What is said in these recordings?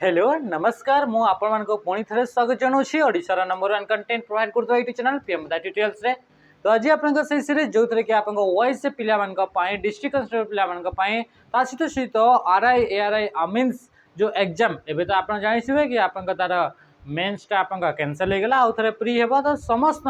Hello नमस्कार मु आपण मानको पुणी थे स्वागत जनाऊँगी ओडिशार नंबर वन कंटेंट प्रोवाइड करता यूट्यूब चैनल पीएम डिटेल्स रे। तो आज आपन से सीरीज जो थे कि आपन वाइस पिला डिस्ट्रिक्ट कंस्टेबल पिला सहित सहित आरआई एआरआई आमीन्स जो एग्जाम एबे तो आप जानी कि आपन तार मेन्सटा आपन कैंसल हो गला आउ थे प्री हे तो समस्त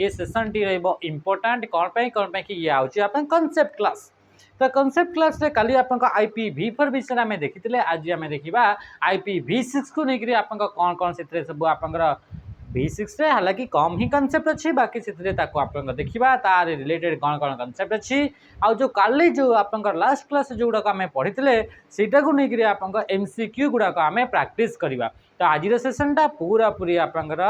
ये सेसन टी इम्पोर्टाट कौन कि ये आउची कॉन्सेप्ट क्लास। तो कॉन्सेप्ट क्लास रे काली आपन IPv4 विषय में देखी आज आम देखा IPv6 को लेकर आपन कौन कौन से सब आपन V6 रे हालांकि कम ही कॉन्सेप्ट अच्छी बाकी से आप देखा तार रिलेटेड कौन कौन कॉन्सेप्ट अच्छी आउ जो काली जो आपन लास्ट क्लास जो गुड़ाक आम पढ़ी सीटा को लेकर आपन MCQ गुड़ाक आम प्रैक्टिस करवा। तो आज सेसनटा पूरा पूरी आपंकर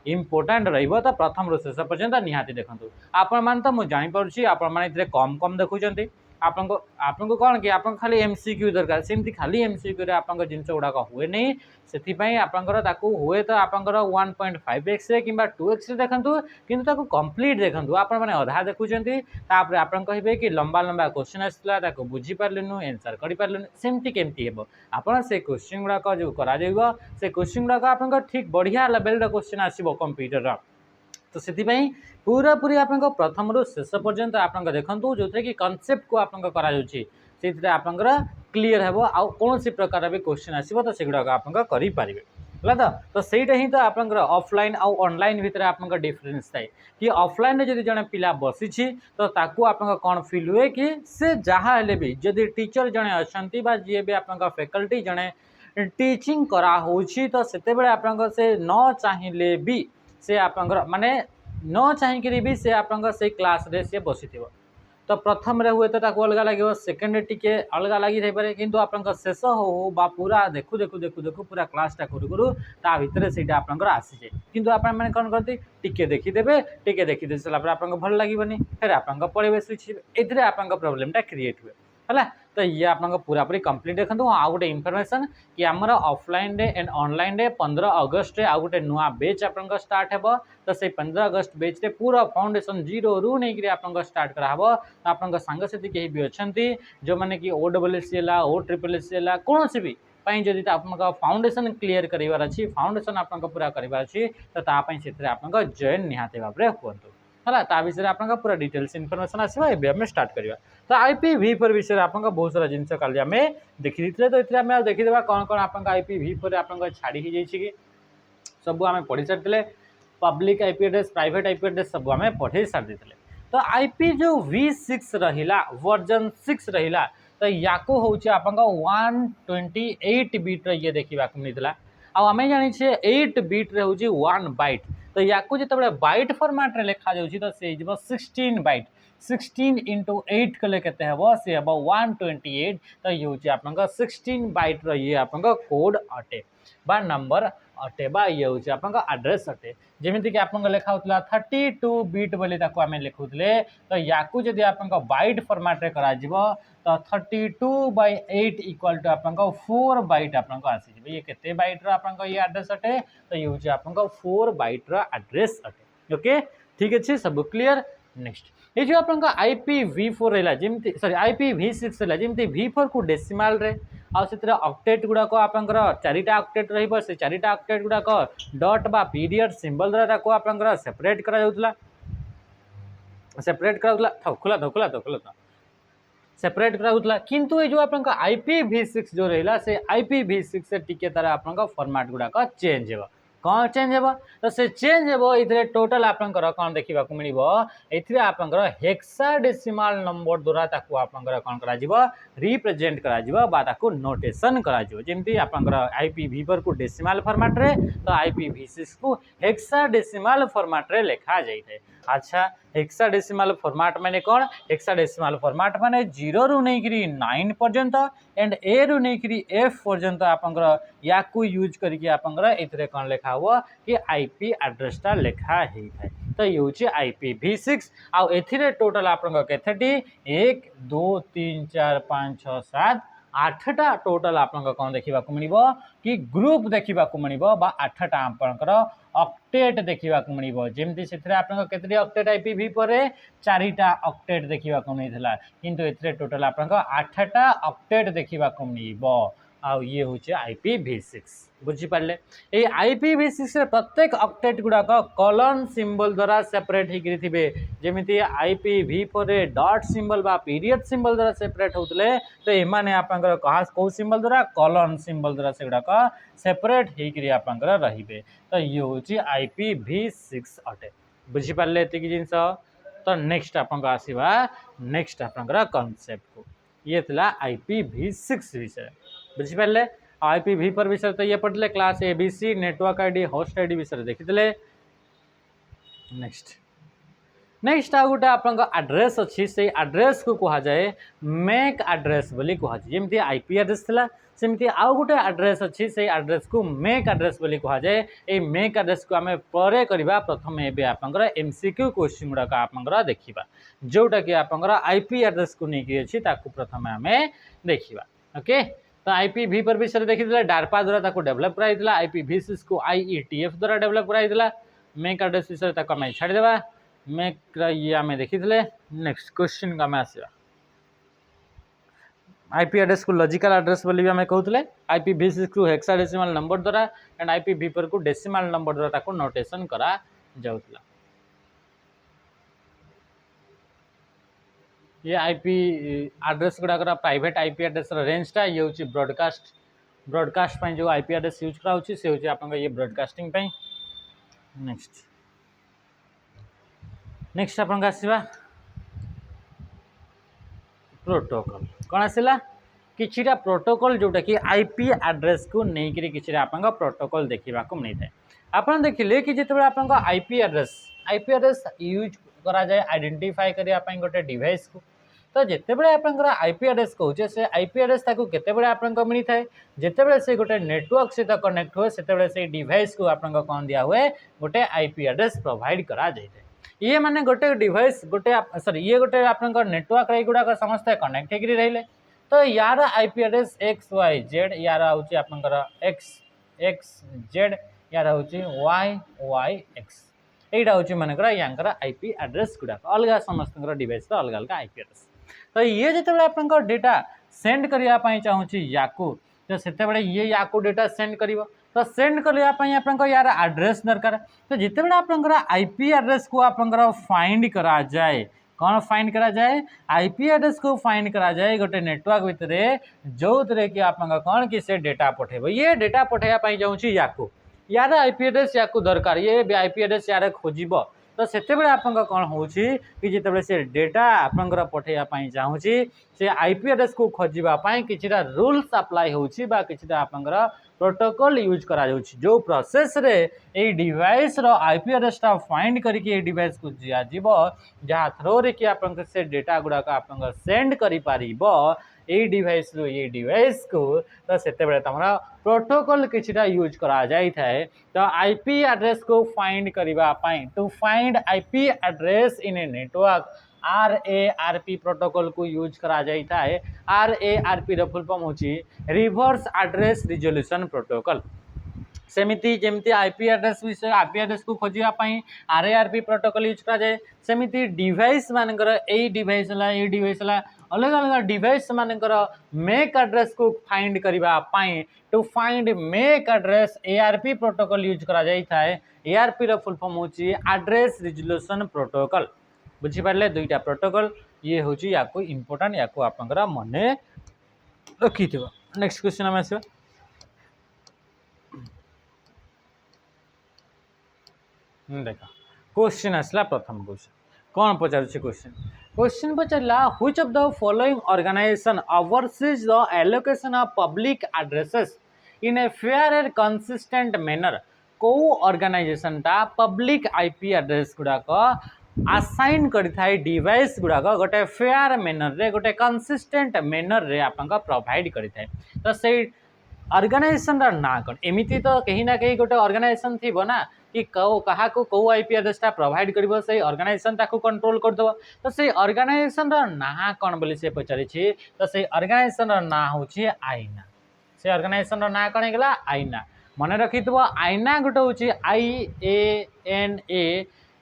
इम्पोर्टाट रही तो प्रथम शेष पर्यंत निहाती देखो आपण मैंने तो मुझे जापी आपने कम कम देखुं आपको कौन कि आप खाली MCQ दरकार सेमती खाली MCQ रे आपन जिन गुड़ाक हुए नहीं से आपंकर हुए तो आपंकर 1.5x कि 2x देखूँ कि कंप्लीट देखूँ आपण मैंने अधा देखुं आप कहे कि लंबा लंबा क्वेश्चन आसला बुझीपारूँ एनसर कर सेमती केमती हे आप क्वेश्चन गुड़ाक जो कर क्वेश्चन गुड़ाक आप ठीक बढ़िया लेवल क्वेश्चन आसो कंप्यूटर तो से पूरा पूरी आप प्रथम रू शेष पर्यंत आप देखूँ जो थे कि कॉन्सेप्ट को आपंकर क्लीयर हे आउ कौन प्रकार भी क्वेश्चन आसो तो सेगुड़ाक आप करें तो सहीटा ही तो आप ऑफलाइन आउ ऑनलाइन भितर आप डिफरेन्स थाए कि ऑफलाइन जब जड़े पिला बसी तो ताकू आप कौन फिल हुए कि से जहाँ भी जदि टीचर जड़े अच्छा जी भी आप फैकल्टी जड़े टीचिंग करा तो से आप से न चाहिए भी से आप माने न चाहिए भी से आप क्लास रे से बसी तो प्रथम रे हुए तो अलग लगे सेकेंड टी अलग लगी पारे कि आप शेष हो पूरा देखु देखु देखु देखु पूरा क्लासटा करूँ ता भितर से आप आसी कि आप कौन करती टिके देखीदे टिके देखी सारापर आप भल लगे फिर आप पढ़े स्विच ये आप प्रोब्लेमटा क्रिएट हुए है। तो ये आप पूरा पूरी कंप्लीट देखो आउ गोटे इनफर्मेशन कि आमर offline day and online day 15 अगस्त आउ गोटे नुआ बेच आप स्टार्ट हे तो से 15 अगस्त बेच रे पूरा फाउंडेशन जीरो रू नहीं आप स्टार्ट कराव तो आप सांगसाथी कहीं भी अच्छा जो मैंने कि OSSC OSSC कौन सी भी जदि आप फाउंडेशन क्लीयर करार अच्छी फाउंडेशन आप पूरा करार अच्छी तो आप जॉइन निहाती भाव में हूँ है ता विषय आप पूरा डिटेल्स इनफर्मेशन आसो आम स्टार्ट करवा। तो IPv4 विषय आप बहुत सारा जिन काली आम देखी तो ये देखीदे कौन कौन आप IPv4 आप छाड़ी ही कि सब आम पढ़ी सारी public IP address private IP address सब आम पढ़े सारी तो IP जो V6 रहा वर्जन 6 रहा तो या हूँ आप 128 बिट ये देखा मिलता आम जानी 8 बिट रे हूँ 1 बाइट तो या जो बाइट फॉर्मेट रे लिखा जाऊँगी तो सी 16 बाइट 16 into 8 कले के सी हम 128 तो ये हूँ आप 16 बाइट ये आप कोड अटे बा नंबर अटे बा ये हूँ आप एड्रेस अटे जमीक आप लिखा होता 32 बिट बोली आम लिखुले तो या जदि आप बाइट फॉर्मेट रे करा तो 32/8 इक्वल टू आप 4 बाइट आप आसी ये केते बाइट रो आप ये एड्रेस अटे तो ये हूँ आप 4 बाइट रो एड्रेस अटे ओके ठीक अच्छे सब क्लीयर। नेक्स्ट ये जो आप IPv4 रहा जमी सॉरी IPv6 रहा जमी V4 को डेसिमाल रे आउे ऑक्टेट गुड़ाक आप 4टा ऑक्टेट रही 4टा ऑक्टेट गुड़ाक डॉट बा पीरियड सिंबल द्वारा आप सेपरेट करा सेपरेट करा खुला सेपरेट करा किंतु ये जो आप IPv6 जो रहा से IPv6 से टिके तार आप फॉर्मेट गुड़ाक चेंज हो कौन चेंज हो तो से चेंज हो ये टोटल आपंकर कौन देखा मिले आप हेक्साडेसिमाल नंबर द्वारा आपंकर कौन करा रिप्रेजेंट करा नोटेशन करा जमी आपंकर IPv4 को डेसिमाल फॉर्मेट रे तो IPv6 को हेक्साडेसिमाल फॉर्मेट रे लिखा जाए। अच्छा हेक्साडेसिमाल फॉर्मेट माने कौन हेक्साडेसिमाल फॉर्मेट माने 0 रू नहीं 9 पर्यंत एंड A रू नहीं F पर्यंत आपंकर या यूज करके आपंकर ए कौन लिखा हुआ कि IP एड्रेसटा लिखा ही है तो ये हूँ IPv6 आउ ए टोटल आपंकर केतेटी 1 2 3 4 5 6 7 8टा टोटल आपंकर कौन देखा मिल कि ग्रुप देखा मिल 8टा आपंकर ऑक्टेट देखा मिल जमी से केतरी ऑक्टेट IPv4 रे 4टा ऑक्टेट देखा मिलता किंतु ए टोटल आप 8टा ऑक्टेट देखा मिल आउ ये हूँ IPv6 बुझिपारे। ये IPv6 प्रत्येक ऑक्टेट गुड़ाक कॉलन सिंबल द्वारा सेपरेट होते जमी IPv4 डॉट सिंबल बा पीरियड सिंबल द्वारा सेपरेट होते तो एमाने आपंकर कौ सिंबल द्वारा कॉलन सिंबल द्वारा से गुड़ाक सेपरेट होकर आपंकर रे तो ये हूँ IPv6 अटे बुझिपारे ये जिनस। तो नेक्स्ट आपन आसवा नेक्स्ट आपंकर कॉन्सेप्ट को ये थिला IPv6 विषय बुझिपारे। IPv4 विषय तो ये पढ़ले class ABC network ID host ID विषय देखी। नेक्स्ट नेक्स्ट आ गोटे आप एड्रेस अच्छी से एड्रेस को कह जाए मैक एड्रेस बोली कह जमी IP एड्रेस थिला सेमती आउ गोटे एड्रेस अच्छी से एड्रेस को मैक एड्रेस बोली कह जाए। ये मैक एड्रेस को आम पर करवा प्रथम ए आपंकर MCQ क्वेश्चन गुड़ाक आपंकर देखा जोटा कि आपंकर IP एड्रेस को लेकिन अच्छी प्रथम आम देखा। ओके तो IPv4 विषय देखी डार्पा द्वारा डेभलप कराई IPv6 को IETF द्वारा डेभलप कराई मैक एड्रेस विषय आम छाड़देवा मैक ये आम देखी। नेक्स्ट क्वेश्चन को आम आसवा IP एड्रेस को लॉजिकल एड्रेस बोली भी आम कहते IPv6 को हेक्साडेसिमल नंबर द्वारा एंड IPv4 को डेसिमल नंबर द्वारा नोटेशन करा जाउतला। ये IP एड्रेस गुड़ाक प्राइवेट IP एड्रेस रेंजटा ये हूँ ब्रॉडकास्ट जो IP एड्रेस यूज करा से हूँ आप ये ब्रॉडकास्टिंग। नेक्स्ट नेक्स्ट आप आसवा प्रोटोकॉल कौन आसला किछिटा प्रोटोकॉल जोटा कि IP एड्रेस को लेकिन किसी प्रोटोकॉल देखा मिलता है। आप देखिले कि जिते आप IP एड्रेस यूज करा जाए आइडेंटिफाई करने गोटे डिवाइस को तो जितेबले आप IP एड्रेस कहे से IP एड्रेस केतेबले आप मिलता है जितेबले से गोटे नेटवर्क सहित कनेक्ट हुए से डिवाइस को आप कौन दिया हुए गोटे IP एड्रेस प्रोवाइड करा जाए। ये माने गोटे डिवाइस गोटे सॉरी ये गोटे आप नेटवर्क गुड़ाक समस्त कनेक्ट होकर रहिले तो यार IP एड्रेस XYZ यार हूँ आपंकर XXZ यार हूँ YYX यहीटा हूँ मानकर यांकर IP एड्रेस गुड़ाक अलग समस्त डिवाइस अलग अलग IP एड्रेस। तो ये जिते आप डेटा सेंड करने चाहूँगी या तो से ये या डेटा सेंड कर तो सेंड करने यार एड्रेस दरकार तो जिते बड़े आप IP एड्रेस को आप फाइंड करा जाए कौन फाइंड करा जाए IP एड्रेस को फाइंड करा जाए गोटे नेटवर्क भितर जो थे कि आप कौन कि से डेटा पठेब ये डेटा पठाइबा चाहूँगी यार IP एड्रेस या दरकार ये IP एड्रेस यार खोज तो से आप कौन हो कि जिते से डेटा आपंकर पठाइबा चाहूँगी से IP एड्रेस को खोजापी कि रूल्स अप्लाई होगा कि आपंकर प्रोटोकॉल यूज करा जो प्रोसेस रे ए डिवाइस रो IP एड्रेस फाइंड करके डिवाइस को दिज्व जहाँ थ्रो रे कि आप से डेटा गुड़ाक आप सेंड कर डिवाइस रो ये डिवाइस को तो से तुम प्रोटोकॉल किछिटा यूज करा जाई थाए। तो IP एड्रेस को फाइंड करने to find IP address in a network RARP protocol को यूज करा जाता है। RARP रो फुल फॉर्म होची रिवर्स एड्रेस रिजोल्यूशन प्रोटोकॉल सेमिति जेमती IP एड्रेस विषय IP एड्रेस को खोजापी RARP प्रोटोकॉल यूज करा जाए सेमिति डिवाइस मानकर ए डिवाइस अलग अलग डिवाइस मानकर मैक एड्रेस को फाइंड करने to find MAC address ARP protocol use करा जाता है। ARP रो फुल फॉर्म होची एड्रेस रिजोल्यूशन प्रोटोकॉल बुझिपारे दुईटा प्रोटोकॉल ये हूँ या इम्पोर्टाट या आप मन रखी थ। नेक्स्ट क्वेश्चन आम आसवा देख क्वेश्चन आसला प्रथम क्वेश्चन कौन पचार क्वेश्चन पचारा which of the following organisation oversees the allocation of public addresses in a fair and consistent manner को ऑर्गेनाइजेशन टा पब्लिक IP एड्रेस गुड़ाक आसाइन करिथाय डिवाइस गुड़ाक गोटे फेयर मैनर रे गोटे कंसिस्टेंट मैनर रे आपंका प्रोवाइड करिथाय। तो से ऑर्गेनाइजेशन रा ना कौन एमिति तो कहीं ना कहीं गोटे ऑर्गेनाइजेशन थी ना कि क्या कौ IP एड्रेस प्रोवाइड कर से ऑर्गेनाइजेशन टाक कंट्रोल करदेव तो से ऑर्गेनाइजेशन रा ना कौन बोली से पचारि तो से ऑर्गेनाइजेशन रा ना हूँ आईना से ऑर्गेनाइजेशन रा ना कौन होगा आईना मन रखी आईना गोटे हूँ IANA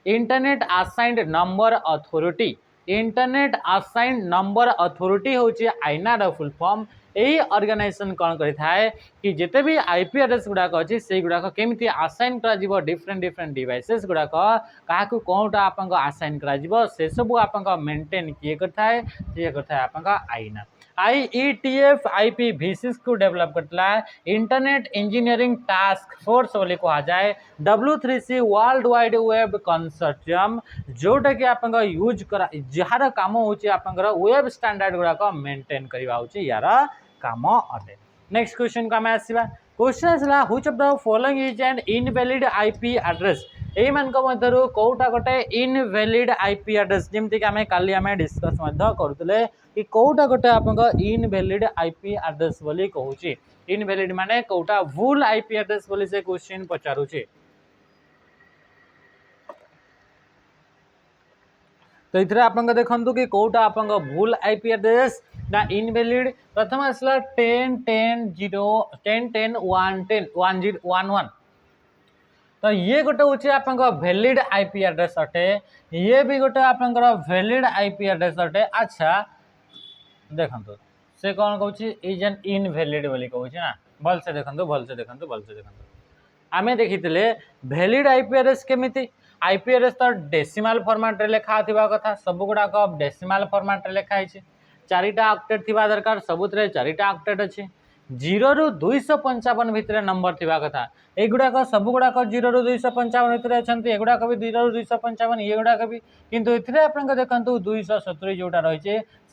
internet assigned number authority internet assigned number authority हूँ आईना रो फुल फॉर्म यही ऑर्गेनाइजेशन कौन करें कि जिते भी आईपी एड्रेस गुड़ाक अच्छी से गुड़ाक केमी आसाइन कर डिफरेंट डिफरेंट डिवाइसेस गुड़ाक क्या कौटा आप आसाइन कर सब आप मेंटेन किए करता आईना IETF IPv6 को डेवलप करता इंटरनेट इंजीनियरिंग टास्क फोर्स बोली कह जाए W3C world wide web consortium जोटा कि आप यूज कर जार कम होकर वेब स्टैंडर्ड गुड़ाक मेंटेन करवा यार काम अटे। नेक्स्ट क्वेश्चन को आम आसवा क्वेश्चन आसला which of the following is an invalid IP address यही मान मध्य कौटा गोटे इनवैलिड आईपी एड्रेस जमीक आम काली आम डिस्कस करुले कि कौटा गोटे आप इनवैलिड आईपी एड्रेस बोली कहूँ इनवैलिड माने कौटा भूल आईपी एड्रेस बोली से क्वेश्चन पचारुचे। तो ये आप देखु कि कौटा आप भूल आईपी एड्रेस ना इनवैलिड प्रथम आसला 10.10.0.10.10.1.10.11 तो ये गोटे हूँ आप वैलिड आईपी एड्रेस अटे ये भी गोटे आप वैलिड आईपी एड्रेस अटे। अच्छा देखो से कौन कौन इज एन इनवैलिड बोली कहूँ ना भल से देखो भल से देखो भल से देखो आम देखी वैलिड आईपी एड्रेस केमिति आईपी एड्रेस तो डेसिमाल फॉर्मेट रे लिखा कथा सब गुड़ाक डेसिमाल फॉर्मेट रे लिखाई चारिटा ऑक्टेट थिबा दरकार सबुतरे चारिटा ऑक्टेट अच्छी 0 रु 255 भितर नंबर थिबा कथा एगुड़ाक सब गुड़ाक 0 रु 255 भितर अच्छे एगुड़ाक भी 0 रु 255 ये गुड़ाक भी किंतु एथिरे आपन देखंतु 270 जोटा रही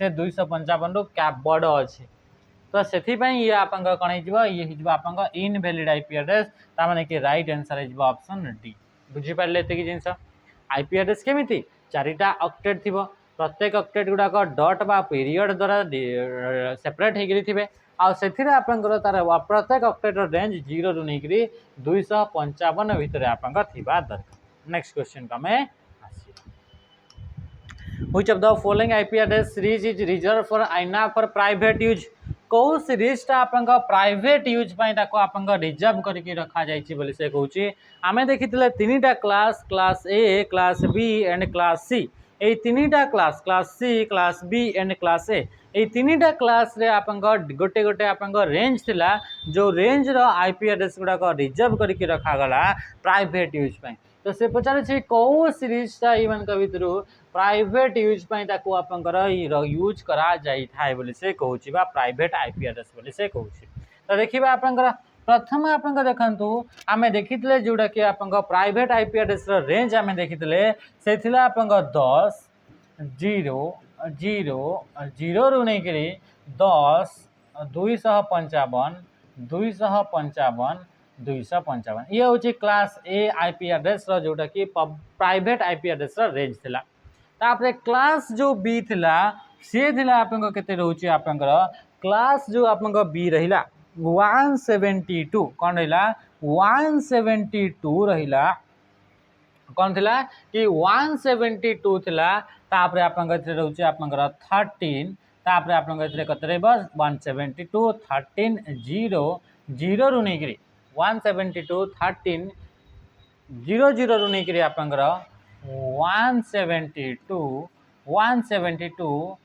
से 255 रु कैप बड़ अच्छी तो से ये आप ये आप इनवैलिड आईपी एड्रेस तामाने कि राइट आंसर हो ऑप्शन डी बुझीपारे ये जिनस आईपी एड्रेस केमिति चारिटा ऑक्टेट थिबो प्रत्येक ऑक्टेट गुड़ाक डॉट बा पीरियड द्वारा सेपरेट होकर आउ तार प्रत्येक ऑक्टेट रेंज 0 रु नहीं 255 भितर आप दरकार। नेक्स्ट क्वेश्चन को हमें which of the following IP address series is reserve for आईना फॉर प्राइवेट यूज कौ सीरीजटा आप प्राइवेट यूज आप रिजर्व करके रखा जाइए से कहूँ आम देखी तीनटा class A class B and class C ये तीनटा class C class B and class A ये तीनटा क्लास रे आप गोटे गोटे आप रेंज थिला जो रेंज रो आईपी एड्रेस गुड़ाक रिजर्व करके रखागला प्राइवेट यूज पाई तो से पचारे कौ सीरीजटा इन भितर प्राइवेट यूज आप यूज करा जाए बोली से कहूँ प्राइवेट आईपी एड्रेस बोली से कहूँ तो देखिए आप प्रथम आप देखु आम देखी जोटा कि आप प्राइवेट आईपी एड्रेस रेंज आम देखी से आप 10 0 0 0 रु नहीं 10 255 255 255 ये हूँ क्लास ए आईपी एड्रेस जोटा कि प्राइवेट आईपी एड्रेस रेंज थिला तापरे क्लास जो बी थिला सी थिला आपन केते रहउची आपन क्लास जो आपन बी रहिला 172 कौन रहिला 172 रहिला कौन थिला कि 172 थिला तापरे आपन केते रहउची आपन 13 तापरे आपन केते कतरे बस 172 13 0 0 रु नहीं 172 13 0 0 रु नहीं आपन 172 172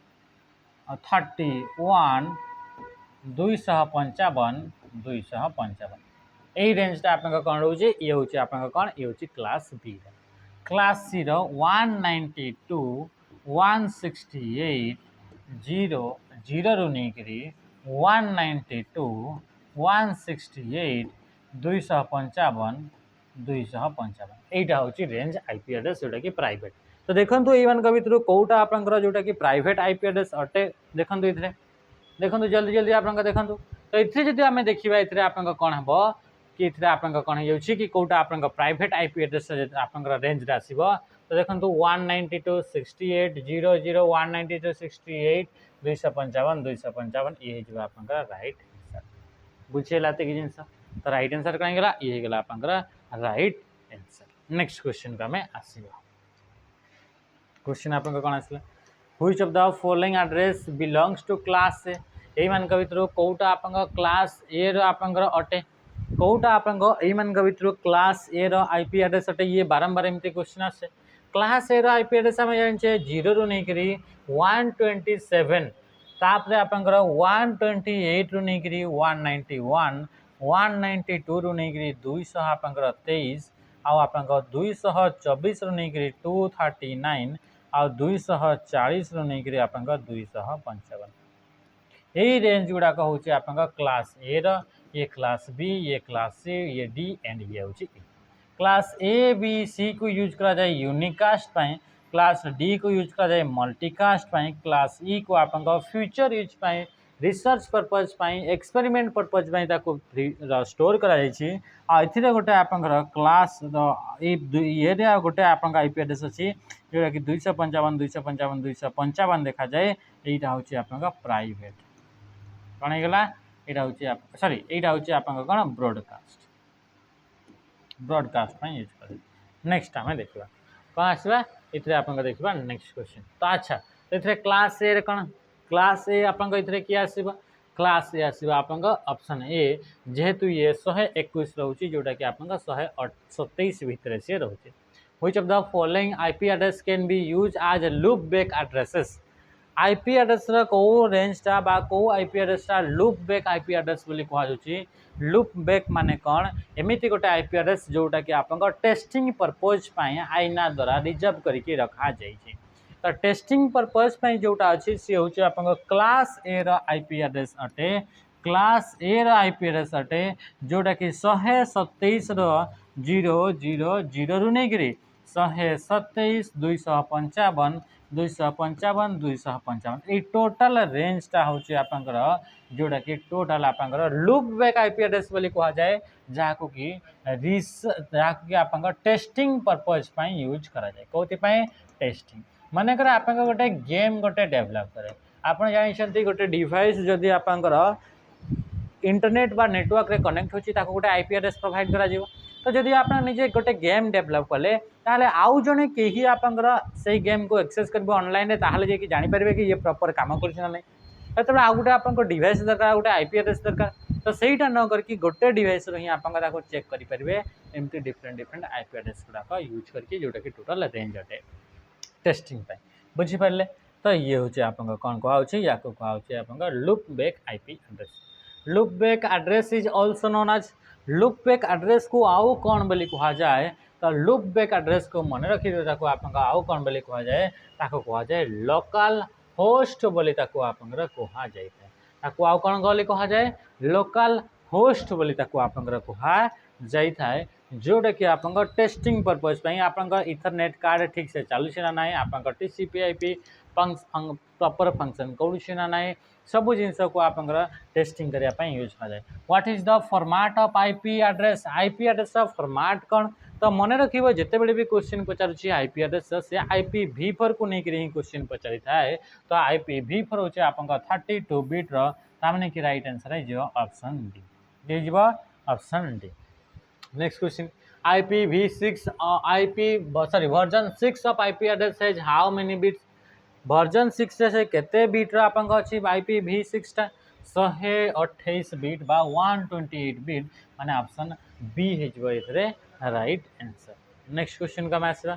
31 255 255 यही रेंजटा आप कौन रोचे ये हूँ आप कौन ये हूँ क्लास बी क्लास सी 192 168 0 0 रु नहीं 192 168 255 255 यहीटा हूँ रेंज आईपी एड्रेस जोटा कि प्राइवेट तो देखो ये भितर कौटा आप जोटा कि प्राइवेट आईपी एड्रेस अटे देखो ये देखो जल्दी जल्दी आप देखो तो ये जब आम देखा ये आप कौन हम कि ये आप कौन हो कि कौटा आप प्राइवेट आईपी एड्रेस आप रेंज आसो तो देखो 192 68 0 0 192 68 255 255 ये आप राइट आंसर बुझेगा कि जिन तो राइट आंसर कहीं गला ये गला आप राइट आंसर। नेक्स्ट क्वेश्चन को आम आसवा क्वेश्चन आप कौन आसला which of the following address belongs to class A यही मान भितर कौटा आप क्लास ए आप अटे कौटा आप भितर क्लास ए आईपी एड्रेस अटे ये बारंबार एमती क्वेश्चन आसे क्लास ए आईपी एड्रेस आम जाने 0 रु नहीं 127 तापर आपंकर 128 रु नहीं 191 192 रु नहीं 200 आपंकर 23 आपंकर 224 रु नहीं 239 आ 240 रु नहीं आपंकर 255 यही रेंज गुड़ाक हूँ आप क्लास ए ये क्लास बी ये क्लास सी ये डी एंड ये हूँ क्लास ए बी सी को यूज करा जाए यूनिकास्ट पाए क्लास डी को यूज करा जाए मल्टीकास्ट पाए क्लास ई को आप फ्यूचर यूज पाए रिसर्च पर्पज पाए एक्सपेरिमेंट पर्पज पाए स्टोर करा जाए गोटे आप क्लास ये गोटे आप आईपी एड्रेस अच्छी जोटा कि 255 255 255 देखा जाए यहाँ हूँ आप प्राइवेट कौन होगा यहाँ हूँ सॉरी यहाँ हूँ आप कौन ब्रॉडकास्ट ब्रॉडकास्ट यूज कर नेक्स्ट आम देखा कौन आसवा ये आप देखा नेक्स्ट क्वेश्चन तो अच्छा तो ये क्लास ए कौन क्लास ए आप किए आसवा क्लास ए आसवा आप ऑप्शन ए जेहेतु ये 121 रोचे जोटा कि आप 127 भितर सी रोचे which of the following IP address can be use as loop back addresses IP address कौ रेंजटा बा कौ आईपी एड्रेसटा लूप बैक आईपी एड्रेस बोली कहुच्छी लूप बैक माने कौन एमती गोटे आईपी एड्रेस जोटा कि आप टेस्टिंग पर्पज आईना द्वारा रिजर्व करके रखा जाइए तो टेस्टिंग पर्पज जोटा अच्छी सी हूँ आप क्लास ए आईपी एड्रेस अटे क्लास ए आईपी एड्रेस अटे जोटा कि 127 000 रु नहीं 127 255 255 255 ये टोटाल रेंजटा हूँ आप जोटा कि टोटाल आप लूप बैक आईपी एड्रेस बोली कह जाए जहाँ कि आप टेस्टिंग पर्पज यूज करा जाए कौन टेस्टिंग मानकर आप गोटे गेम गोटे डेभलप करे आप जानते गोटे डिवाइस जदि आप इंटरनेट बा नेटवर्क रे कनेक्ट होची ताको गोटे आईपी एड्रेस प्रोवाइड करा जीवो तो जदि आप निजे गोटे गेम डेभलप कले ताले आउ जने केही आपंकर से गेम को एक्सेस करबो ऑनलाइन रे ताहले जे कि जानि परबे कि ये प्रॉपर काम करछि ना नै तबे आ गोटे आपंकर डिवाइस दरकार गोटे आईपी एड्रेस दरकार तो सेटा न करके गोटे डिवाइस रो ही आपंकर ताको चेक करि परबे एमती डिफरेंट आईपी एड्रेस गुडा यूज करके जोटा कि टोटल रेंज अटे टेस्टिंग पे बुझी पारले तो ये होचे आपंकर कोन को आउछि या को आउछि आपंकर loop back IP address loop back address is also known as loop back address को आउ कौन बोली कह जाए तो लूप बैक एड्रेस को मन रखी आप आउ कौन बोली कह जाए कह जाए लोकल होस्ट बोली आप कह जाए आउ कौन बोली कह जाए लोकल होस्ट बोली आप कह जाए जोटा कि आप टेस्टिंग पर्पज आप इथरनेट कार्ड ठीक से चलुच ना ना आप टीसीपी प्रॉपर फंक्शन करुँच ना ना सब जिन को आप टेस्टिंग करने यूज कराए what is the format of IP address address format कौन तो मन रखिए जिते बड़े भी क्वेश्चन पचारुच्छी आईपी एड्रेस से IPv4 को लेकर ही क्वेश्चन पचारि थाए तो IPv4 हूँ आप 32 बिट राने कि राइट आंसर है option D option D next question IPv6 version 6 of IP address है हाउ मेनी बिट्स वर्जन 6 से केते बिट अच्छी IPv6 टा 128 बिट बा 128 बिट माने ऑप्शन बी है राइट आंसर नेक्स्ट क्वेश्चन का आसवा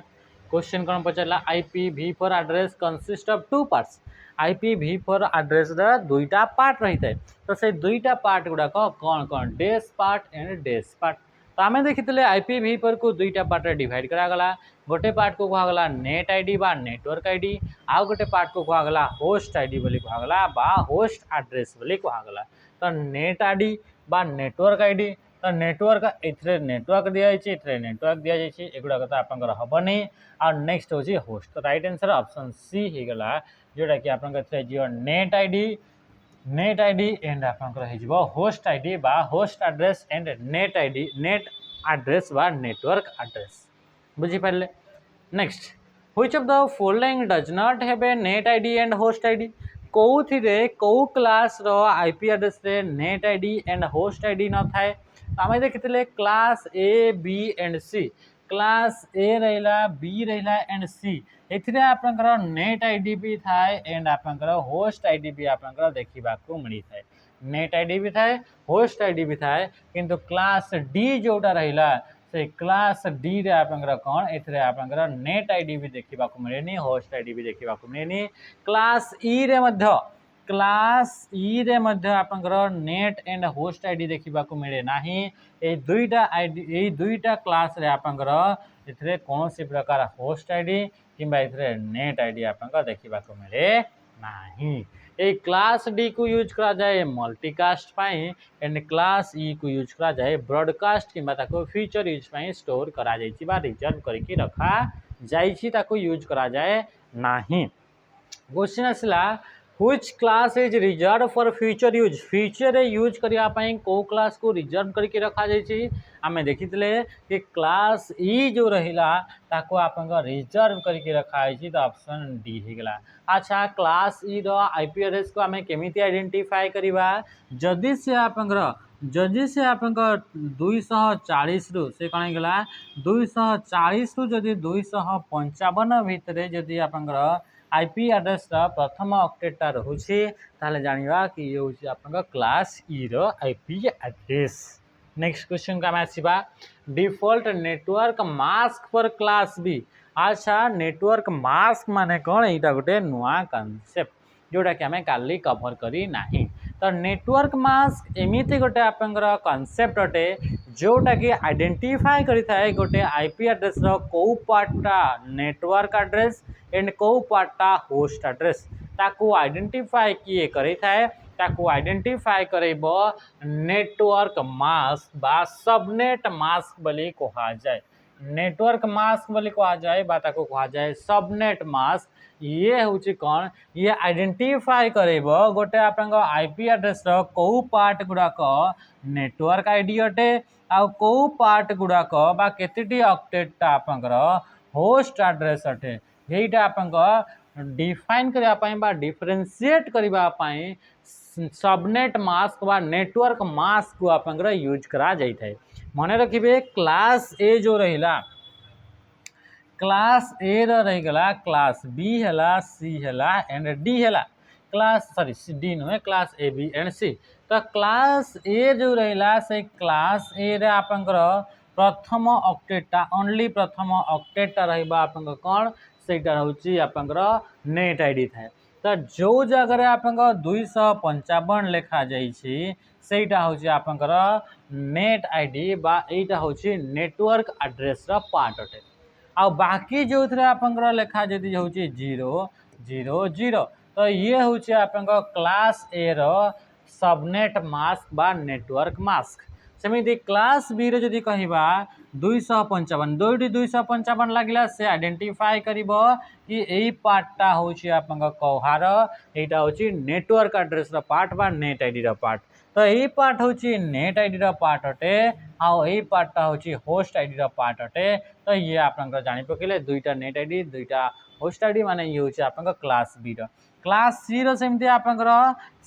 क्वेश्चन कौन पचारा IPv4 address consist of 2 parts IPv4 address दुईटा पार्ट रही है तो से दुईटा पार्ट गुड़ाक कौन कौन डेस पार्ट एंड डेस पार्ट तो आम देखी IPv4 को दुईटा पार्ट डिवाइड करागला गोटे पार्ट को कहगला नेट आईडी बा नेटवर्क आईडी आउ गोटे पार्ट को कहगला होस्ट आईडी बोली कहगला बा होस्ट एड्रेस बोली कहगला तो नेट आईडी बा नेटवर्क आईडी तो नेटवर्क ए नेटवर्क दि जाए नेटवर्क दि जाए एगुड़ा तो आप हेनी आ नेक्स्ट हूँ होस्ट तो राइट आंसर ऑप्शन सी होगला जोटा कि आप नेट आईडी एंड आप होस्ट आईडी बा host address and net ID net address बा नेटवर्क एड्रेस बुझी पारे next which of the following does not have a net ID and host ID कौथिरे कौ क्लास रो आईपी एड्रेस रे net ID and host ID न थाए आम देखी class A B and C class A रहा बी रहा एंड सी आपंकर नेट आईडी भी थाए एंड आपंकर होस्ट आईडी भी आपंकर देखा मिली थाए नेट आईडी भी थाए होस्ट आईडी भी थाए किंतु क्लास डी जोटा रहा से क्लास डी रे आपंकर कौन ए आपंकर नेट आईडी भी देखा मिलेनी होस्ट आईडी भी देखा मिलेनी क्लास ई रे मध्य क्लास ई रे मध्य आपंकर नेट एंड होस्ट आईडी देखा मिले ना। ये दुईटा क्लास रे आपंकर इथरे कौन सी प्रकार होस्ट आईडी किंबा इथरे नेट आईडी आपंकर देखा मिले ना। ए क्लास डी को यूज करा जाए मल्टीकास्ट पाई एंड क्लास ई को यूज करा जाए ब्रॉडकास्ट किंबा ताको फ्यूचर यूज पाई स्टोर करा जाइछि बा रिजर्व करके रखा जाइछि ताको यूज करा जाए नाही। क्वेश्चन आसला which class is reserve for future use. Future use करिया पई को क्लास को रिजर्व करके रखा जाइछि आमे देखितले कि क्लास ई जो रहिला ताको आपन रिजर्व करके रखा है तो ऑप्शन डी हो गला। अच्छा क्लास ई रो आईपी एड्रेस को आमे केमिति आइडेंटिफाई करिबा जदि से आपन 240 रु से कौन गला 240 रु जदि 255 भितर जदि आपन आईपी एड्रेस प्रथम ऑक्टेटा रोचे ताले जानिबा कि ये होची आपन क्लास ई रो आईपी एड्रेस। नेक्स्ट क्वेश्चन का आसवा default network mask for class B. अच्छा नेटवर्क मास्क माने कौन यहाँ गोटे नुआ कनसेप्ट जोटा कि आम काली कभर करी नाही। तो नेटवर्क मास्क एमती गोटे आपंकर कनसेप्ट अटे जोटा कि आइडेंटिफाई करिथाए गोटे आईपी एड्रेस रो को पार्टा नेटवर्क एड्रेस एंड को पार्टा होस्ट एड्रेस ताकू आइडेंटिफाई किए करिथाए ताकू आइडेंटिफाई करेब नेटवर्क मास्क बा सबनेट मास्क बोली कहा जाए। नेटवर्क मास्क बोली कहा जाए बा ताकू कहा जाए सबनेट मास्क। ये होची कौन ये आइडेंटिफाई करेब गोटे आपन आईपी एड्रेस रो को पार्ट गुड़ाक नेटवर्क आईडी अटे आ को पार्ट गुड़ाक बा केतिटी ऑक्टेट आपनकर होस्ट एड्रेस अटे। यहीटा आपन डिफाइन करने बा डिफरेंशिएट करने सबनेट मास्क बा नेटवर्क मास्क को आपन यूज करा जाए। मन रखिए क्लास ए जो रहिला क्लास ए रहीगला क्लास बी है सी है एंड डी है क्लास सॉरी डी नुहे क्लास ए बी एंड सी। तो क्लास ए जो रहिला से क्लास ए रे आपनकर प्रथम ऑक्टेटा ओनली प्रथम ऑक्टेटा रहिबा आपन कौन सेटा होची आपनकर नेट आईडी थाए। तो जो जगह आपनकर 255 लेखा जाइछि सेटा होची आपनकर नेट आईडी बा एटा होची नेटवर्क एड्रेस रा पार्ट अटे। आ बाकी जो थे आपनकर लेखा जदि होची 000 तो ये होची आपनकर क्लास ए रो सबनेट मास्क बा नेटवर्क मास्क। सेमिति क्लास बी रे जदि कहिबा 255 दुईटी 255 लगिला से आइडेंटिफाई करिबो कि एई पार्टटा होची आपनकर कहार एटा होची नेटवर्क एड्रेस रो पार्ट बा नेट आईडी रो पार्ट। तो यही पार्ट होची नेट आईडी रो पार्ट अटे आउ यही पार्टटा होची होस्ट आईडी रो पार्ट अटे। तो ये आपनकर जानि पकेले दुईटा नेट आईडी दुईटा होस्ट आईडी माने ये होची आपनकर क्लास बी रो। क्लास सी रो सेमती आपनकर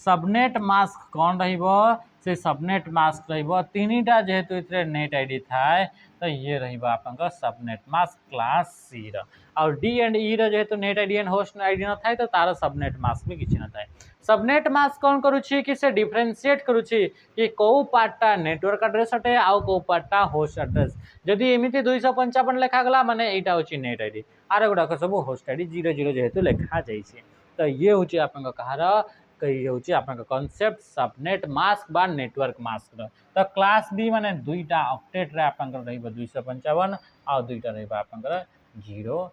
सबनेट मास्क कौन रहिबो से सबनेट मास्क रहिबो तीनटा जेहेतु इतरे नेट आईडी थाए तो ये रहिबो आपनकर सबनेट मास्क क्लास सी रो। और डी एंड ई रो जेहेतु net ID and host ID न थाए तो तार सबनेट मास्क भी किछि न थाए। सबनेट मास्क कौन करुछि कि से डिफरेंशिएट करुछि कि को पार्टटा नेटवर्क एड्रेस अटे आउ को पार्टटा होस्ट एड्रेस। जदि एमिति 255 लेखा गला माने एटा होछि नेट आईडी आर गुडाक सब होस्ट आईडी 00 जेहेतु लेखा जाइछि। तो ये होछि आपन कहार कही होछि आपन कांसेप्ट सबनेट मास्क बा नेटवर्क मास्क रो। तो क्लास बी माने दुईटा ऑक्टेट रे आपन रहइबो 255 आ दुईटा रहइबो आपन 00।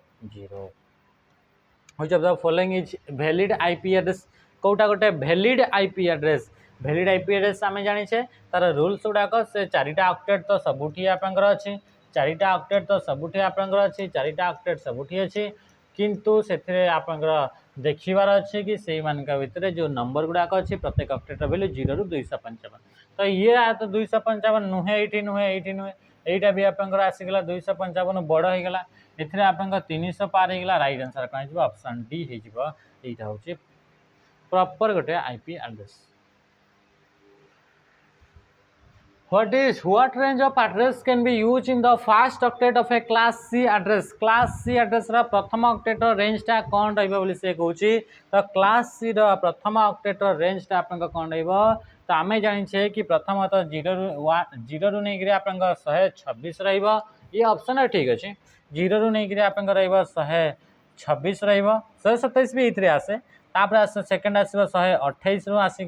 Which of the following is valid IP address कोटा गोटे valid IP address. Valid IP address आमे जानि छे तार रूल्स गुडाक से चारिटा ऑक्टेट तो सबुठी आपन अछि चारिटा ऑक्टेट तो सबुठी आपन अछि चारिटा ऑक्टेट सबुठी अछि किंतु सेथिरे आपन देखिबार अच्छे कि से भितर जो नंबर गुड़ाक अच्छे प्रत्येक ऑक्टेट वैल्यू 0 ରୁ 255। तो ये तो 255 नुहे ये नुहे ये नुहे यहीटा भी आपंकर आसीगला 255 बड़ हो गला एथिरे आपंकर 300 पार हो गला। राइट आंसर कौन हो ऑप्शन डी हो यहाँ हूँ प्रॉपर गोटे IP address. What range of address can be used in the first octet of a class C address? Class C address रा प्रथम octet range टा कौन रहिबो बोली से कहूची। तो class C रा प्रथम octet range टा आपन कौन रहिबो तो आमे जानि छे कि प्रथम तो 0 ରୁ नै गिरे आपन 126 रहिबो ये ऑप्शन है ठीक अछि। 0 ରୁ नै गिरे आपन रहिबो 126 रहिबो 127 भी इतरे आसे तापर सेकेंड आसो 128 रु आसिक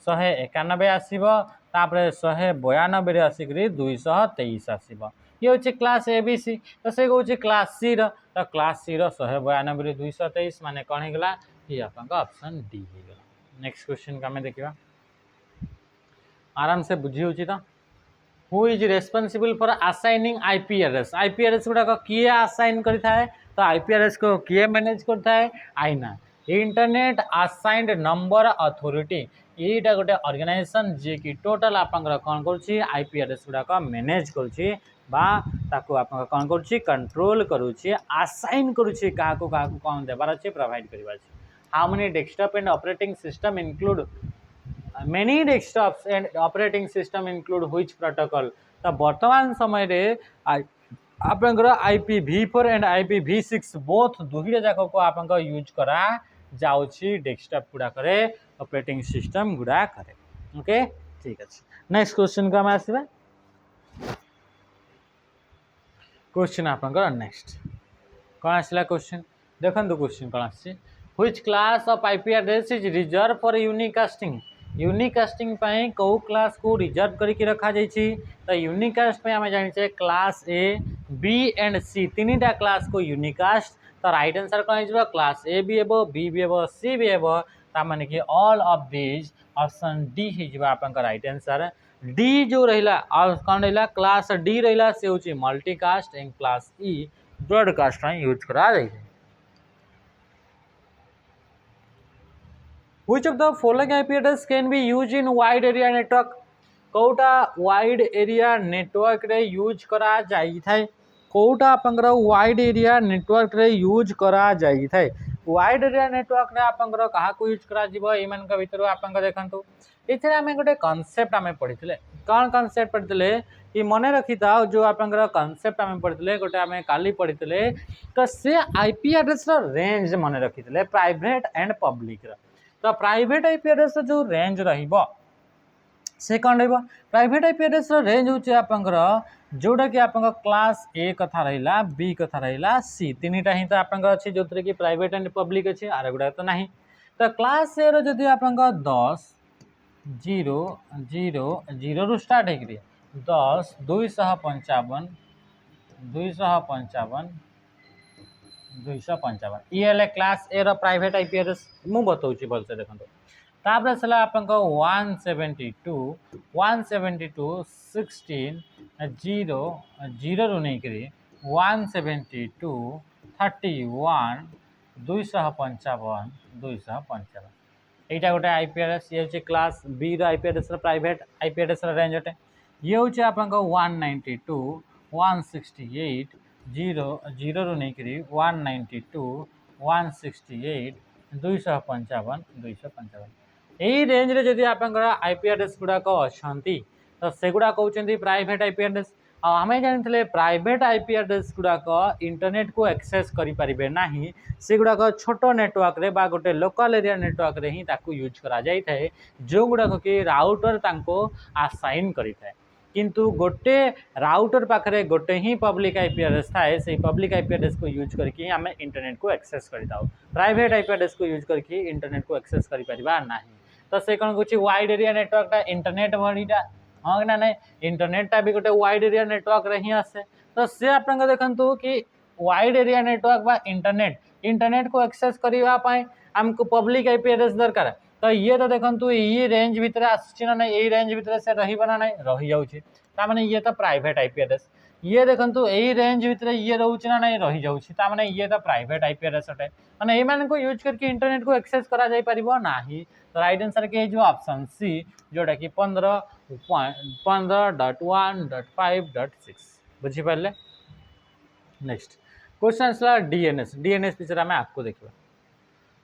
191 आसब तापर 192 आसिक 223 आसब ये हूँ क्लास ए बी सी तो से कौन क्लास सी तो क्लास सी 192 223 मान कौन होगा ये आप ऑप्शन डी होगा। नेक्स्ट क्वेश्चन को आम देखा आराम से बुझी हो तो who is responsible for assigning IP address IP address गुड़ाक किए असाइन करता है तो आईपीआरएस को किए मैनेज करता है आईना इंटरनेट असाइंड नंबर अथॉरिटी यहीटा गोटे ऑर्गेनाइजेशन जी की टोटल आपंकर कौन कर आईपीआरएस गुड़ाक मैनेज करुच्ची कौन कर कंट्रोल करुच्ची असाइन करुच्ची क्या कौन देवार अच्छे प्रोवाइड कर how many desktop and operating system include many desktops and operating system include which protocol तो वर्तमान समय रे आपनकर IPv4 एंड IPv6 बोथ दुहीटा जाक को आपनकर यूज करा जाउची डेस्कटॉप गुडा करे ऑपरेटिंग सिस्टम गुडा करे ओके ठीक अछि। नेक्स्ट क्वेश्चन का हम आसीबा क्वेश्चन आपनकर नेक्स्ट कोन आसीला क्वेश्चन देखंतु क्वेश्चन कोन आसी which class of IP address is reserved for unicasting यूनिकास्टिंग कौ क्लास को रिजर्व करके रखा जाइए तो यूनिकास्ट आम जाने क्लास ए बी एंड सी तीन टा क्लास को यूनिकास्ट तो राइट आंसर कौन हो क्लास ए भी हे बी भी हे सी भी हे ताने कि all of this option D हो आप राइट आंसर डी जो रहा कौन रहा क्लास डी रहा से हूँ multicast and class E broadcast use करा जाए। Which of the following IP address can be used in wide area network कौटा वाइड एरिया नेटवर्क रे यूज करा जाई थाए कौटा आपंकर वाइड एरिया नेटवर्क रे यूज करा जाई थाए वाइड एरिया नेटवर्क रे आपंकर कहा को यूज करा जीवो ए मान का भीतर आपंकर देखंतु एथरे हमें गोटे कांसेप्ट हमें पढ़ितले कौन कांसेप्ट पढ़ितले कि मने रखी था जो आपंकर कांसेप्ट हमें पढ़ितले गोटे हमें काली पढ़ितले तो से आईपी एड्रेस रो रेंज मने रखितले प्राइवेट एंड पब्लिक रो तो प्राइवेट आईपी एड्रेस जो रेंज रहिबो से कौन रहिबो प्राइवेट आईपी एड्रेस रेंज होचे आपंकर जोटा कि आपंकर क्लास ए कथा रहिला बी कथा रहिला सी तीनटा ही तो आपंकर अछि जोथरे कि प्राइवेट एंड पब्लिक अछि आर गुडा तो नहीं तो क्लास ए रो जदि आपंकर 10 0 0 0 रु स्टार्ट हे करी 10 255 255 255 ये क्लास ए रो प्राइवेट आईपी एड्रेस मु बताऊँ भल से देखो तापर सला आपन 172 16 0 0 रु नहीं करी 172 31 255 255 एटा गोटे आईपी एड्रेस ये होचे क्लास बी रो IP address private IP address range अटे ये होचे आपन 192 168 0 0 रु नहीं करी 192 168 255 255 यही रेंज रे जदि आपंकर आईपी एड्रेस गुड़ाक अच्छी तो सेगुड़ा कहते प्राइवेट आईपी एड्रेस आम जानी प्राइवेट आईपी एड्रेस गुड़ाक इंटरनेट को एक्सेस करें ना से गुड़ाक छोट नेटवर्क रे बा गोटे लोकल एरिया नेटवर्क रे ही ताकू यूज करा जाय थाए जो गुड़ाक कि राउटर तांको असाइन करिथाए किंतु गोटे राउटर पाखरे गोटे ही पब्लिक आईपी एड्रेस थाए से पब्लिक आईपी एड्रेस को यूज करके आम इंटरनेट को एक्सेस करताऊ प्राइवेट आईपी एड्रेस को यूज करके इंटरनेट को एक्सेस करि परिबा नाही तो से कौन कुछ वाइड एरिया नेटवर्कटा इंटरनेट भरीटा हाँ ना नहीं इंटरनेटटा भी गोटे वाइड एरिया नेटवर्क रे ही आसे तो से आपन देखंतु कि वाइड एरिया नेटवर्क बा इंटरनेट को एक्सेस करबा पई हमको पब्लिक आईपी एड्रेस दरकार तो ये तो देखंतु ये रेंज भीतर आसछि ना नहीं रेंज भीतर से रहिबा ना नहीं रही जाउछि ता माने ये तो प्राइवेट आईपी एड्रेस ये देखंतु यही रेंज भीतर ये रोचे ना नहीं रही जाउछि ता माने ये तो प्राइवेट आईपी एड्रेस अटे माने ए मान को यूज करके इंटरनेट को एक्सेस करा जाय परिबो नाही तो राइट आंसर के जो ऑप्शन सी जोटा कि 15.1.5.6 बुझी पाले। नेक्स्ट क्वेश्चन आसला डीएनएस पिक्चर आम आपको देखा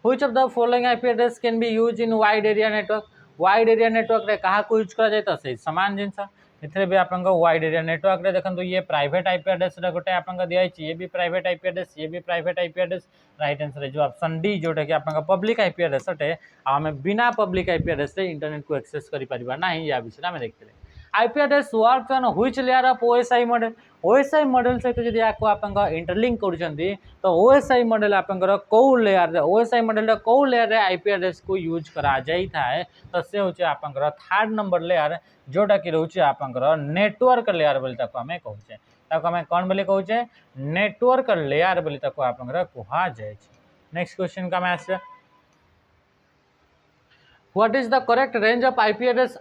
which of the following IP address can be use in wide area network रे कहा को यूज करा जाय तो सही समान जिनसा इथे भी आपन वाइड एरिया नेटवर्क रे देखंतु ये प्राइवेट आईपी एड्रेस रे गोटे आपन दिया ये भी प्राइवेट आईपी एड्रेस ये भी private IP address right answer है जो ऑप्शन डी जोटा कि आपन पब्लिक आईपी एड्रेस अटे आम बिना पब्लिक आईपी एड्रेस रे इंटरनेट को एक्सेस करि परिबा नाही या विषय में देखते IP address work on which layer of OSI model OSI model सहित जब आपको आप इंटरलिंक कर तो ओएसआई मॉडल आपंकर कौ लेयर ओएसआई मॉडल कौ लेयर आईपी एड्रेस को यूज करा जाई थाए तो से होचे आपंकर थर्ड नंबर लेयर जोटा कि रोचे आपंकर नेटवर्क लेयर बोली ताको हमें कहूचे ताको हमें कौन बोली कहूचे नेटवर्क लेयर बोली ताको आपंकर कहा जाय छै। नेक्स्ट क्वेश्चन का मैं आसे what is the correct range of IP address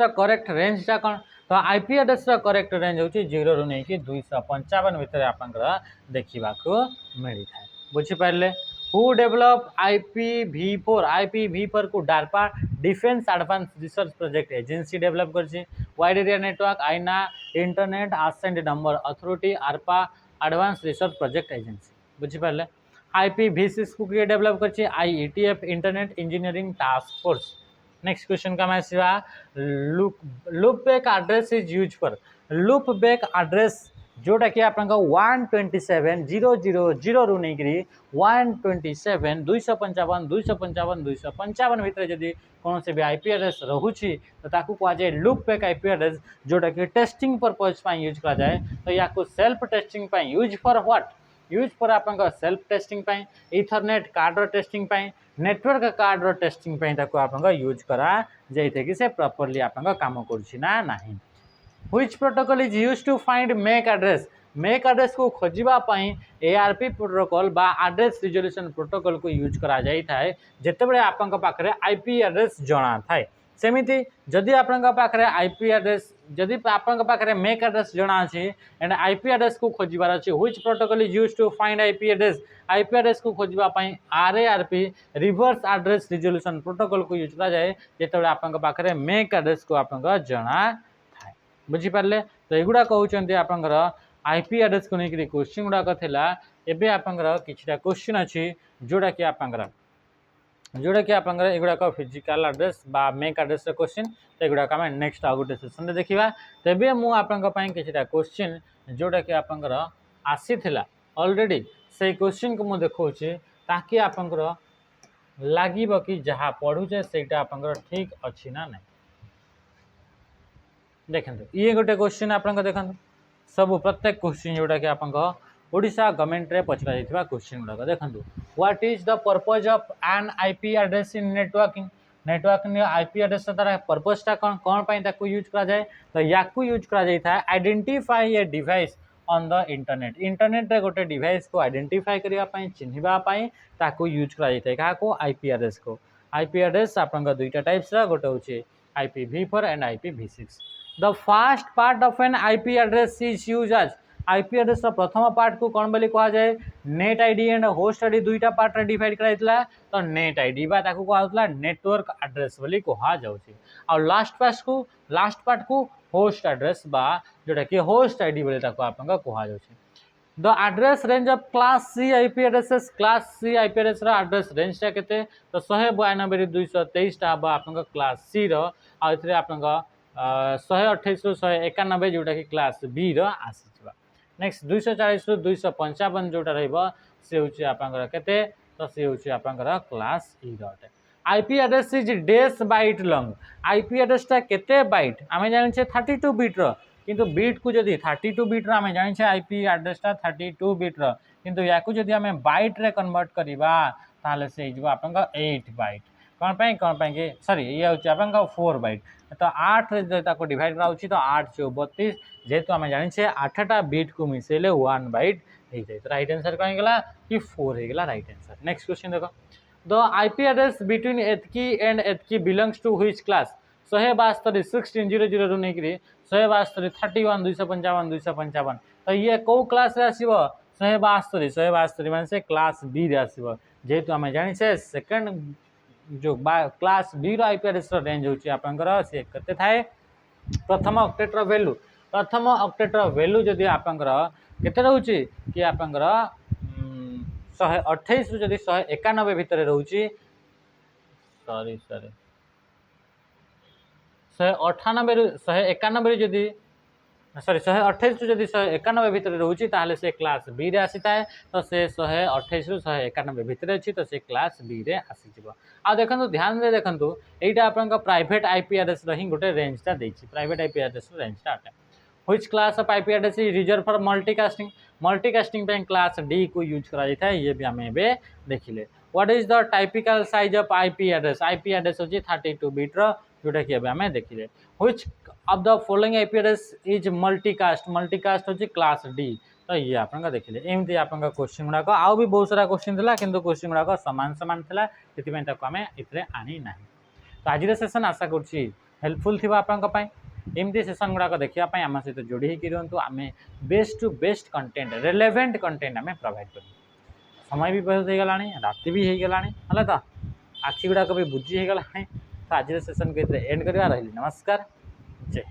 the correct range टा कौन तो IP address the correct range होची 0 रु नै कि 255 भितर आपंकर देखिबा को मिली थाए बुझि पारले। हु डेवलप IPv4 को DARPA defence advance research project agency develop करछि। वाइड एरिया नेटवर्क आईना internet ascend number authority आरपा advance research project agency बुझि पारले। IPv6 को किए डेवलप करछि IETF internet engineering task force. Next question का मैं सिवा loop back address is use for loop back address जोटा कि आप 127.0.0.0 रु नहीं 127 255 255 255 भितर जदि कौन से भी आईपी एड्रेस रोची तो ताकू कह जाए लूप बैक आईपी एड्रेस जोटा कि टेस्टिंग पर्पज यूज करा जाए तो या self testing use for what use for आप self testing ethernet card testing network card testing आप यूज करा जाए कि से प्रॉपर्ली आप काम करना नहीं। Which protocol is use to find MAC address को खोजापी ARP प्रोटोकॉल बा एड्रेस रिजोल्यूशन प्रोटोकॉल को यूज करा जाई थाए जेतेबेले आपंक पाखरे आईपी एड्रेस जणा थाए सेमिति जदि आपंक पाखरे आईपी एड्रेस जदि आपंक पाखरे मेक एड्रेस जणा अछि एंड आईपी एड्रेस को खोजिबार अछि which protocol is use to find IP address को खोजिबा पई RARP reverse address resolution protocol को यूज करा जाए जेतेबेले आपंक पाखरे मेक एड्रेस को आपंक जणा बुझी पारले तो युवा कहते आपंकर आईपी एड्रेस को लेकर क्वेश्चन गुड़ाक थिला एबे आपंकर किछटा क्वेश्चन अच्छी जोड़ा कि आपंकर एगुड़ाक फिजिकल एड्रेस बा मेक एड्रेस क्वेश्चन तो एगुड़ाक आम नेक्स्ट आ गोटे सेसन देखा तेबे मुझे किछटा क्वेश्चन जोड़ा कि आपंकर आसी ऑलरेडी से क्वेश्चन को मुझे देखौछि ताकि आपंकर लागिब कि जहाँ पढ़ुचे सेटा आपंकर ठीक अच्छी ना नहीं देखो ये गोटे क्वेश्चन आप देखो सब प्रत्येक क्वेश्चन जोटा कि आप ओडिशा गवर्नमेंट रे पचरा जाइथिबा क्वेश्चन गुड़ाक देखो what is the purpose of N IP address in networking IP address तार पर्पजटा कौन पाई ताकू यूज करा जाए तो याकू यूज करा जाय था identify a device on the internet रे गोटे डिवाइस को आइडेंटिफाई करिया पई चिन्हिबा पई ताकू यूज करा जाय था काको आईपी एड्रेस आपन दुईटा टाइप्स रा गोटे होचे IPv4 and IPv6। The first part of an IP address is used as IP address प्रथम पार्ट को कौन बोली कहा जाए net ID and host ID दुईटा पार्ट रे डिवाइड कराइतला तो नेट आईडी बा ताको कहउतला नेटवर्क एड्रेस बोली कहा जाउची और लास्ट पार्ट को होस्ट एड्रेस बा जोटा कि होस्ट आईडी बोली ताको आपन कहा जाउची। The address range of class C IP addresses class C IP address रा एड्रेस रेंज टा केते तो 192 रे 223 टा बा आपन क्लास सी रो आ इथरे आपन 128 रु 191 जोटा कि क्लास बी रो आसीबा। नेक्स्ट 240 रु 255 जोटा रहबो से होची आपन केते तो से होची आपन क्लास ई रोटे। आईपी एड्रेस इज डेस बाइट लॉन्ग आईपी एड्रेस टा केते बाइट आमे जानि छे 32 बिट रो किंतु बीट को जदि 32 बिट आम जाने आईपी एड्रेसटा 32 बिट किंतु या जदि आम बाइट रे कन्वर्ट करवा ताले से आप 8 बाइट कौन कि सॉरी ये हूँ आप 4 बाइट तो 8 डिवाइड करा तो 8 × 32 जेहेतु आम जाने 8टा बिट को मिसेले 1 बाइट हो जाए तो राइट आंसर कौन होगा कि 4 होगा राइट आंसर। नेक्स्ट क्वेश्चन देखो द आईपी एड्रेस बिटवीन एतकी एंड एतकी बिलोंग्स टू व्हिच क्लास 172 1600 रु नहीं 172 31 255 255 तो ये कौ क्लास रे आसीबो 172 मान से क्लास बी रे आसीबो जेहेतु आम जाने सेकंड जो क्लास बी रो आईपी एड्रेस रेंज होची आपनकर से कते थाए प्रथम ऑक्टेटर वैल्यू जदि आपनकर केते रहउची कि आपनकर 128 रु जदि 191 भितर रहउची सॉरी 198 रु 191 जदि सॉरी 128 रु जदि 191 भितर रोचे ताहले से क्लास बी रे आसी थाए तो से 128 रु 191 भितर अच्छी तो से क्लास बी रे आसीजिवो। आ देखंतु ध्यान दे देखंतु एटा आपन प्राइवेट आईपी एड्रेस रही गोटे रेंजटा देछि प्राइवेट आईपी एड्रेस रेंजटा अटे which class of IP address is reserve for multicasting पे क्लास डी को यूज करा जाता है ये भी हमें बे देखिले। What is the typical size of IP address होची 32 बिट रो जोटा कि हमें देखिले। Which of the following IP address is multicast होची क्लास डी तो ये आपन देखिले। एमती आपन क्वेश्चन गुड़ाक आउ भी बहुत सारा क्वेश्चन थिला किंतु क्वेश्चन गुड़ाक समान समान थिला सेति ताको हमें इतरे आनी नाही। तो आज सेशन आशा करछि हेल्पफुल थिबा आपन पई। एमती सेशन गुड़ाक देखिया आम सहित जोड़ी होकर रुहतु आम best to best content relevant content आम प्रोवाइड कर। समय भी बहुत हो गला राति भी हो गला है तो आखि गुड़ाक भी बुझी हो गला तो आज सेशन को एंड करवा रही। नमस्कार जय।